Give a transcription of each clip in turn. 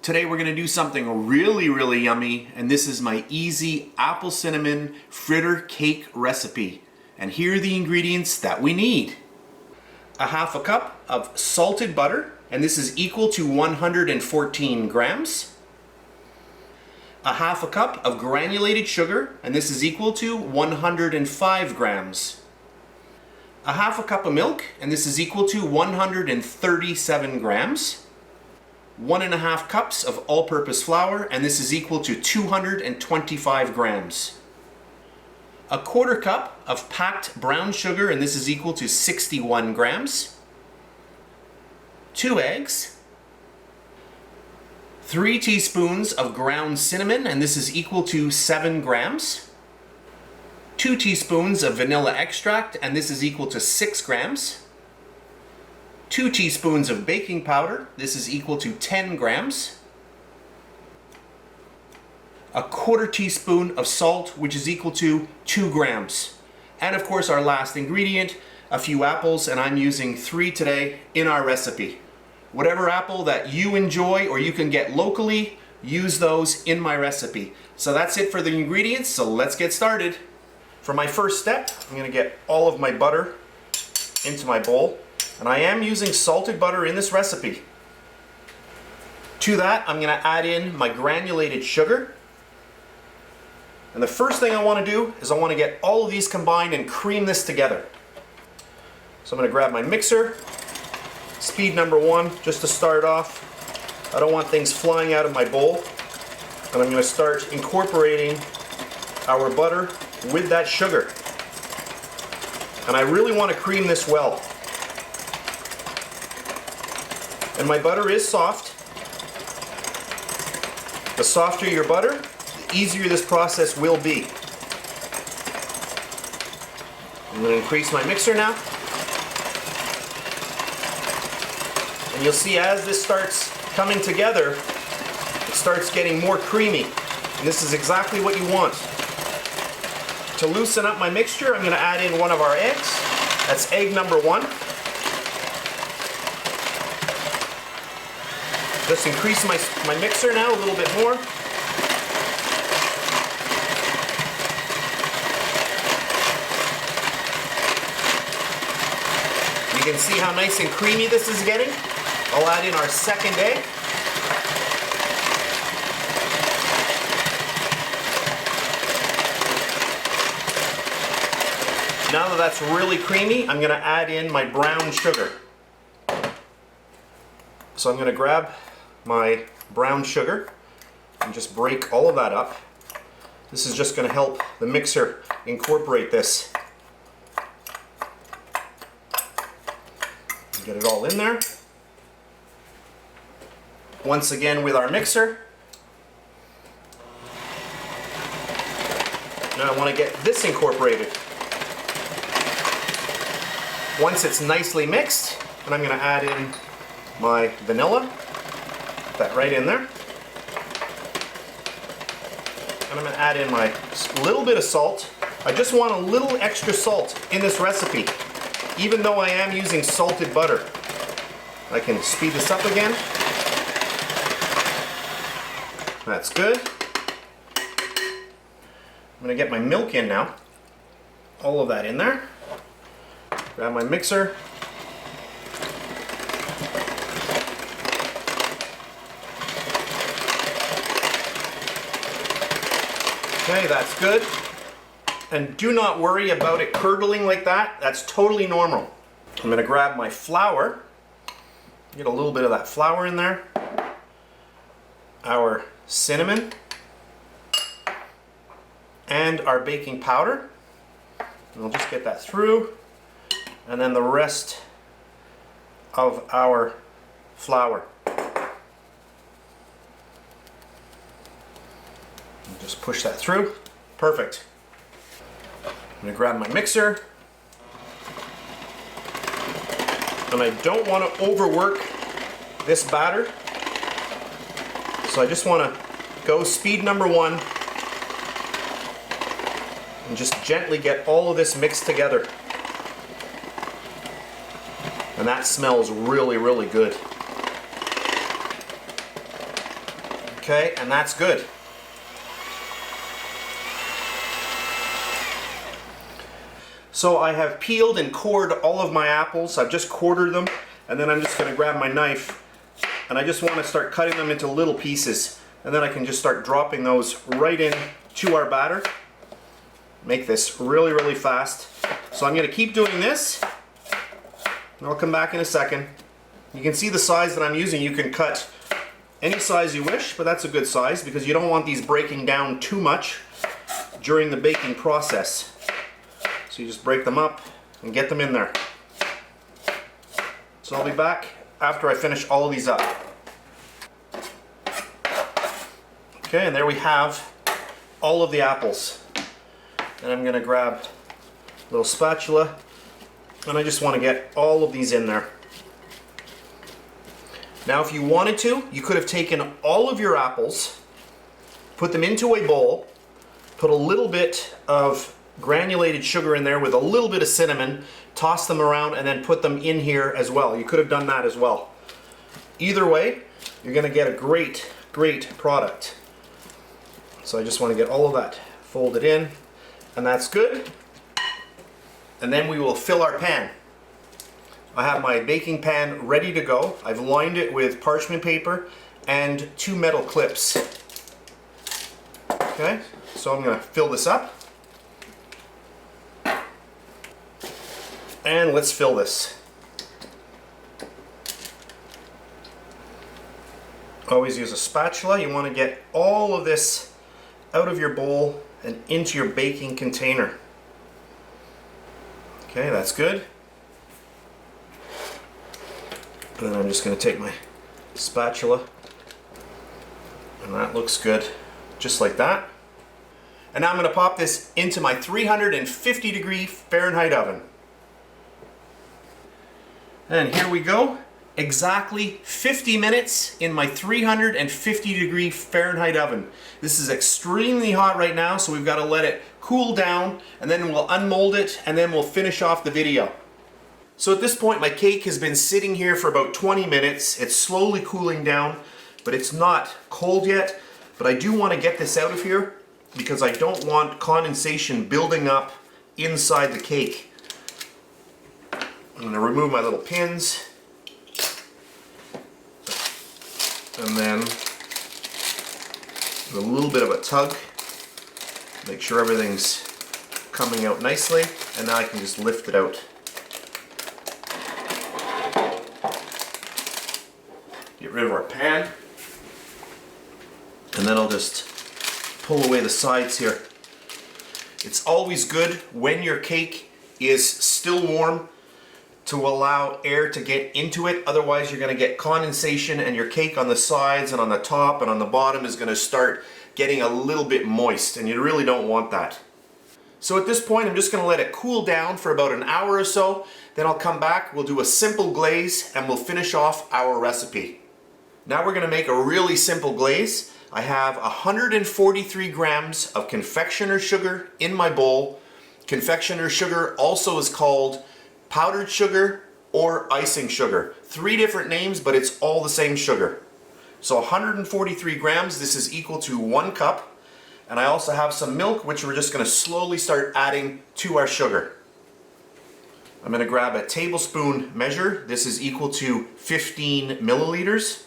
Today we're gonna do something really yummy, and this is my easy apple cinnamon fritter cake recipe. And here are the ingredients that we need. A half a cup of salted butter, and this is equal to 114 grams. A half a cup of granulated sugar, and this is equal to 105 grams. A half a cup of milk, and this is equal to 137 grams. 1.5 cups of all-purpose flour, and this is equal to 225 grams. A quarter cup of packed brown sugar, and this is equal to 61 grams. 2 eggs. 3 teaspoons of ground cinnamon, and this is equal to 7 grams. 2 teaspoons of vanilla extract, and this is equal to 6 grams. 2 teaspoons of baking powder, this is equal to 10 grams. A quarter teaspoon of salt, which is equal to 2 grams. And of course our last ingredient, a few apples, and I'm using 3 today in our recipe. Whatever apple that you enjoy or you can get locally, use those in my recipe. So that's it for the ingredients, so let's get started. For my first step, I'm going to get all of my butter into my bowl. And I am using salted butter in this recipe. To that, I'm going to add in my granulated sugar. And the first thing I want to do is I want to get all of these combined and cream this together. So I'm going to grab my mixer, speed number 1, just to start off. I don't want things flying out of my bowl. And I'm going to start incorporating our butter with that sugar. And I really want to cream this well. And my butter is soft. The softer your butter, the easier this process will be. I'm going to increase my mixer now. And you'll see as this starts coming together, it starts getting more creamy. And this is exactly what you want. To loosen up my mixture, I'm going to add in one of our eggs. That's egg number 1. Just increase my mixer now a little bit more. You can see how nice and creamy this is getting. I'll add in our second egg. Now that that's really creamy, I'm going to add in my brown sugar. So I'm going to grab my brown sugar and just break all of that up. This is just going to help the mixer incorporate this. Get it all in there. Once again with our mixer. Now I want to get this incorporated. Once it's nicely mixed, and I'm going to add in my vanilla. Put that right in there. And I'm going to add in my little bit of salt. I just want a little extra salt in this recipe, even though I am using salted butter. I can speed this up again. That's good. I'm going to get my milk in now. All of that in there. Grab my mixer. Okay, that's good. And do not worry about it curdling like that. That's totally normal. I'm going to grab my flour. Get a little bit of that flour in there. Our cinnamon. And our baking powder. And we'll just get that through. And then the rest of our flour. Just push that through. Perfect. I'm going to grab my mixer. And I don't want to overwork this batter. So I just want to go speed number 1 and just gently get all of this mixed together. And that smells really, really good. Okay, and that's good. So I have peeled and cored all of my apples. I've just quartered them, and then I'm just going to grab my knife, and I just want to start cutting them into little pieces, and then I can just start dropping those right in to our batter. Make this really, really fast. So I'm going to keep doing this, and I'll come back in a second. You can see the size that I'm using. You can cut any size you wish, but that's a good size because you don't want these breaking down too much during the baking process. So you just break them up and get them in there. So I'll be back after I finish all of these up. Okay, and there we have all of the apples. And I'm going to grab a little spatula, and I just want to get all of these in there. Now if you wanted to, you could have taken all of your apples, put them into a bowl, put a little bit of granulated sugar in there with a little bit of cinnamon, toss them around, and then put them in here as well. You could have done that as well. Either way, you're going to get a great, great product. So I just want to get all of that folded in, and that's good. And then we will fill our pan. I have my baking pan ready to go. I've lined it with parchment paper and 2 metal clips. Okay, so I'm going to fill this up. And let's fill this. Always use a spatula. You want to get all of this out of your bowl and into your baking container. Okay, that's good. And then I'm just going to take my spatula, and that looks good, just like that. And now I'm going to pop this into my 350-degree Fahrenheit oven. And here we go, exactly 50 minutes in my 350-degree Fahrenheit oven. This is extremely hot right now, so we've got to let it cool down, and then we'll unmold it, and then we'll finish off the video. So at this point, my cake has been sitting here for about 20 minutes. It's slowly cooling down, but it's not cold yet. But I do want to get this out of here because I don't want condensation building up inside the cake. I'm going to remove my little pins, and then with a little bit of a tug, make sure everything's coming out nicely, and now I can just lift it out. Get rid of our pan, and then I'll just pull away the sides here. It's always good when your cake is still warm to allow air to get into it. Otherwise you're going to get condensation, and your cake on the sides and on the top and on the bottom is going to start getting a little bit moist, and you really don't want that. So at this point I'm just going to let it cool down for about an hour or so. Then I'll come back, we'll do a simple glaze, and we'll finish off our recipe. Now we're going to make a really simple glaze. I have 143 grams of confectioner's sugar in my bowl. Confectioner's sugar also is called powdered sugar or icing sugar. 3 different names, but it's all the same sugar. So 143 grams, this is equal to 1 cup. And I also have some milk, which we're just going to slowly start adding to our sugar. I'm going to grab a tablespoon measure. This is equal to 15 milliliters.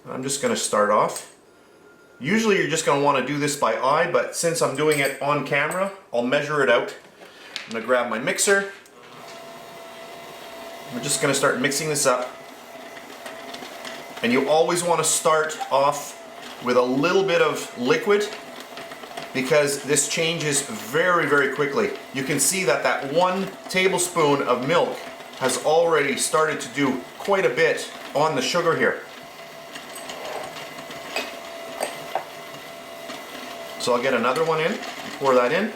I'm just going to start off. Usually you're just going to want to do this by eye, but since I'm doing it on camera, I'll measure it out. I'm going to grab my mixer. We're just going to start mixing this up. And you always want to start off with a little bit of liquid because this changes very, very quickly. You can see that that 1 tablespoon of milk has already started to do quite a bit on the sugar here. So I'll get another one in, pour that in.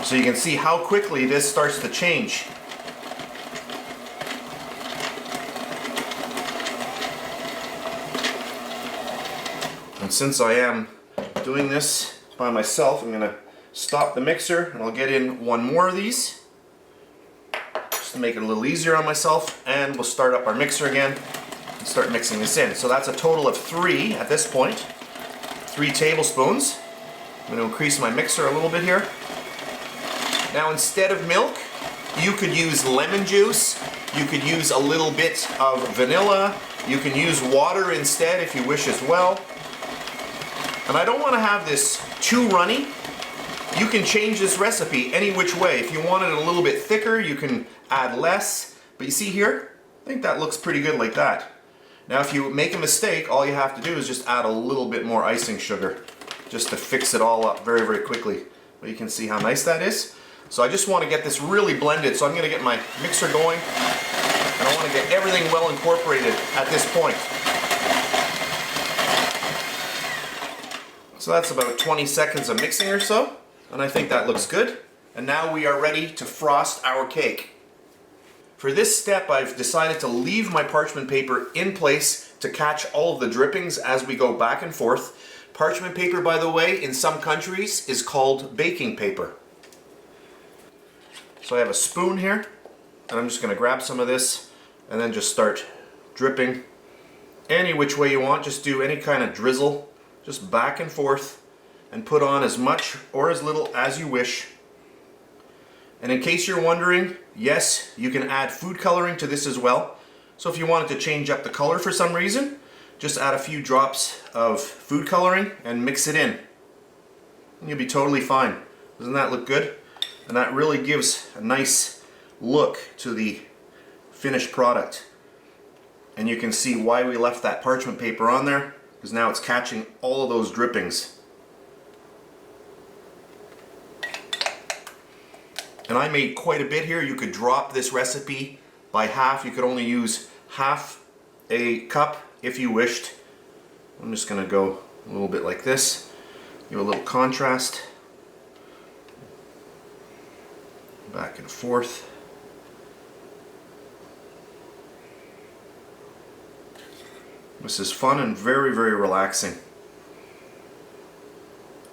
So you can see how quickly this starts to change. And since I am doing this by myself, I'm going to stop the mixer and I'll get in one more of these just to make it a little easier on myself, and we'll start up our mixer again. and start mixing this in. So that's a total of 3 at this point. 3 tablespoons. I'm going to increase my mixer a little bit here. Now instead of milk, you could use lemon juice. You could use a little bit of vanilla. You can use water instead if you wish as well. And I don't want to have this too runny. You can change this recipe any which way. If you want it a little bit thicker, you can add less. But you see here, I think that looks pretty good like that. Now if you make a mistake, all you have to do is just add a little bit more icing sugar just to fix it all up very, very quickly. But you can see how nice that is. So I just want to get this really blended. So I'm going to get my mixer going. And I want to get everything well incorporated at this point. So that's about 20 seconds of mixing or so. And I think that looks good. And now we are ready to frost our cake. For this step, I've decided to leave my parchment paper in place to catch all of the drippings as we go back and forth. Parchment paper, by the way, in some countries is called baking paper. So I have a spoon here, and I'm just going to grab some of this and then just start dripping any which way you want. Just do any kind of drizzle, just back and forth, and put on as much or as little as you wish. And in case you're wondering, yes, you can add food coloring to this as well. So if you wanted to change up the color for some reason, just add a few drops of food coloring and mix it in. And you'll be totally fine. Doesn't that look good? And that really gives a nice look to the finished product. And you can see why we left that parchment paper on there, because now it's catching all of those drippings. And I made quite a bit here. You could drop this recipe by half. You could only use half a cup if you wished. I'm just going to go a little bit like this. Give a little contrast. Back and forth. This is fun and very, very relaxing.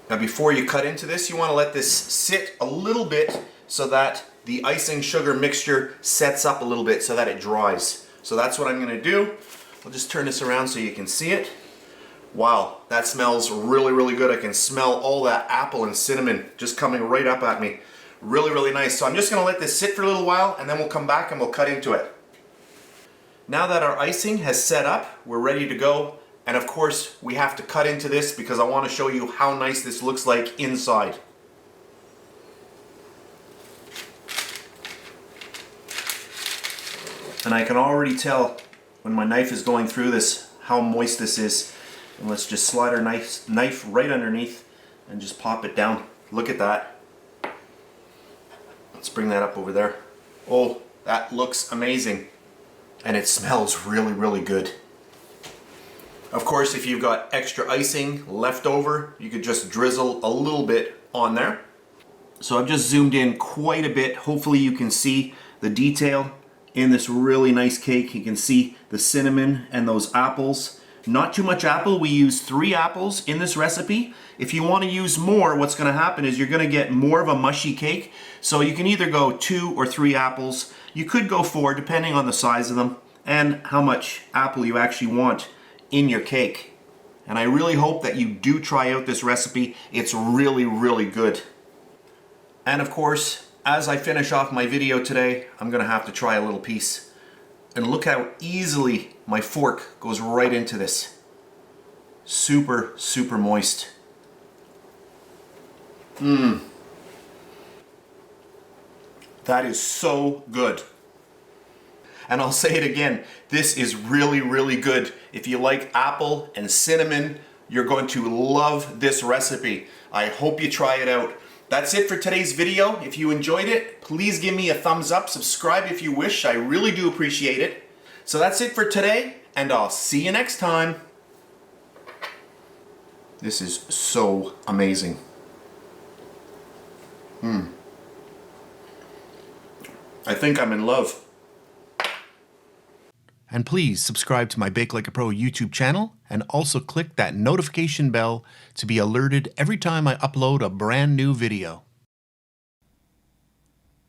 Now before you cut into this, you want to let this sit a little bit so that the icing sugar mixture sets up a little bit so that it dries. So that's what I'm going to do. I'll just turn this around so you can see it. Wow, that smells really, really good. I can smell all that apple and cinnamon just coming right up at me. Really, really nice. So I'm just going to let this sit for a little while and then we'll come back and we'll cut into it. Now that our icing has set up, we're ready to go. And of course, we have to cut into this because I want to show you how nice this looks like inside. And I can already tell when my knife is going through this how moist this is. And let's just slide our knife right underneath and just pop it down. Look at that. Let's bring that up over there. Oh, that looks amazing. And it smells really, really good. Of course, if you've got extra icing left over, you could just drizzle a little bit on there. So I've just zoomed in quite a bit. Hopefully you can see the detail in this really nice cake. You can see the cinnamon and those apples. Not too much apple. We use 3 apples in this recipe. If you want to use more, what's going to happen is you're going to get more of a mushy cake. So you can either go 2 or 3 apples. You could go 4 depending on the size of them and how much apple you actually want in your cake. And I really hope that you do try out this recipe. It's really, really good. And of course, as I finish off my video today, I'm going to have to try a little piece. And look how easily my fork goes right into this. Super, super moist. That is so good. And I'll say it again, this is really, really good. If you like apple and cinnamon, you're going to love this recipe. I hope you try it out. That's it for today's video. If you enjoyed it, please give me a thumbs up, subscribe if you wish. I really do appreciate it. So that's it for today, and I'll see you next time. This is so amazing. I think I'm in love. And please subscribe to my BakeLikeAPro YouTube channel and also click that notification bell to be alerted every time I upload a brand new video.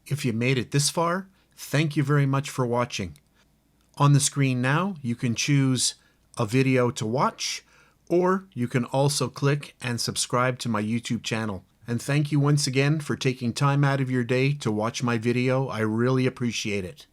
If you made it this far, thank you very much for watching. On the screen now, you can choose a video to watch, or you can also click and subscribe to my YouTube channel. And thank you once again for taking time out of your day to watch my video. I really appreciate it.